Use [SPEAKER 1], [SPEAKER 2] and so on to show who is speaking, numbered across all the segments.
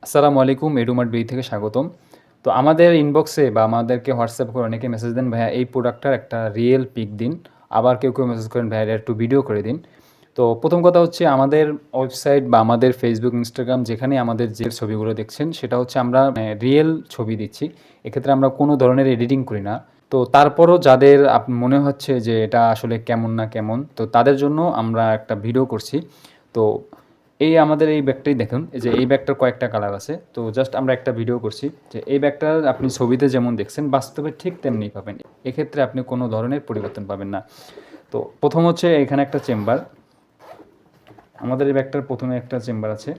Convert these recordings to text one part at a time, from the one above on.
[SPEAKER 1] আসসালামু আলাইকুম, এডুমার্ট বি থেকে স্বাগতম। তো আমাদের ইনবক্সে বা আমাদেরকে হোয়াটসঅ্যাপ করে অনেকে মেসেজ দেন, ভাইয়া এই প্রোডাক্টটার একটা রিয়েল পিক দিন। আবার কেউ মেসেজ করেন, ভাইয়া এর একটু ভিডিও করে দিন। তো প্রথম কথা হচ্ছে আমাদের ওয়েবসাইট বা আমাদের ফেসবুক, ইনস্টাগ্রাম যেখানে আমাদের যে ছবিগুলো দেখছেন সেটা হচ্ছে আমরা রিয়েল ছবি দিচ্ছি। এক্ষেত্রে আমরা কোনো ধরনের এডিটিং করি না। তো তারপরও যাদের মনে হচ্ছে যে এটা আসলে কেমন না কেমন, তো তাদের জন্য আমরা একটা ভিডিও করছি। তো আমাদের এই ব্যাগটাই দেখুন, এই যে এই ব্যাগটার কয়েকটা কালার আছে। তো জাস্ট আমরা একটা ভিডিও করছি যে এই ব্যাগটার আপনি ছবিতে যেমন দেখছেন বাস্তবে ঠিক তেমনিই পাবেন। এক্ষেত্রে আপনি কোনো ধরনের পরিবর্তন পাবেন না। তো প্রথম হচ্ছে এখানে একটা চেম্বার, আমাদের এই ব্যাগটার প্রথমে একটা চেম্বার আছে।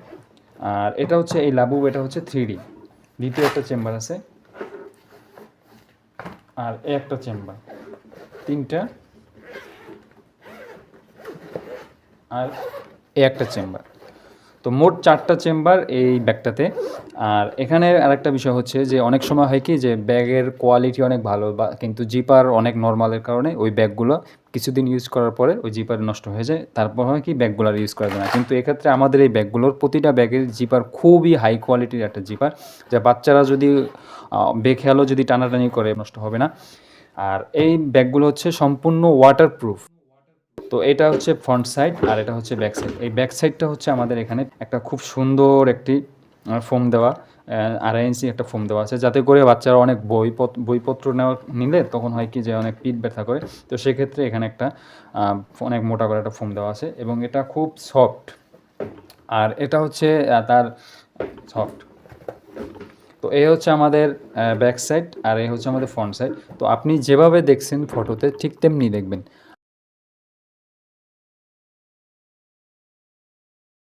[SPEAKER 1] আর এটা হচ্ছে এই লাবু, এটা হচ্ছে 3D। দ্বিতীয় একটা চেম্বার আছে, আর এই একটা চেম্বার, তিনটা, আর এই একটা চেম্বার। তো মোট 4টা চেম্বার এই ব্যাগটাতে। আর এখানে আরেকটা বিষয় হচ্ছে যে অনেক সময় হয় কি যে ব্যাগের কোয়ালিটি অনেক ভালো বা কিন্তু জিপার অনেক নরমালের কারণে ওই ব্যাগগুলো কিছুদিন ইউজ করার পরে ওই জিপার নষ্ট হয়ে যায়। তারপর হয় কি ব্যাগগুলো আর ইউজ করা যায় না। কিন্তু এক্ষেত্রে আমাদের এই ব্যাগগুলোর প্রতিটা ব্যাগের জিপার খুবই হাই কোয়ালিটির একটা জিপার, যা বাচ্চারা যদি বেখেয়ালও যদি টানাটানি করে নষ্ট হবে না। আর এই ব্যাগগুলো হচ্ছে সম্পূর্ণ ওয়াটারপ্রুফ। তো এটা হচ্ছে ফ্রন্ট সাইড আর এটা হচ্ছে ব্যাক সাইড। এই ব্যাক সাইডটা হচ্ছে আমাদের এখানে একটা খুব সুন্দর একটি ফোম দেওয়া, 2.5 ইঞ্চি একটা ফোম দেওয়া আছে, যাতে করে বাচ্চারা অনেক বইপত্র নিলে তখন হয় কি যে অনেক পিঠ ব্যথা করে। তো সেক্ষেত্রে এখানে একটা অনেক মোটা করে একটা ফোম দেওয়া আছে এবং এটা খুব সফট। আর এটা হচ্ছে তার সফট। তো এই হচ্ছে আমাদের ব্যাক সাইড আর এই হচ্ছে আমাদের ফ্রন্ট সাইড। তো আপনি যেভাবে দেখছেন ফটোতে ঠিক তেমনি দেখবেন।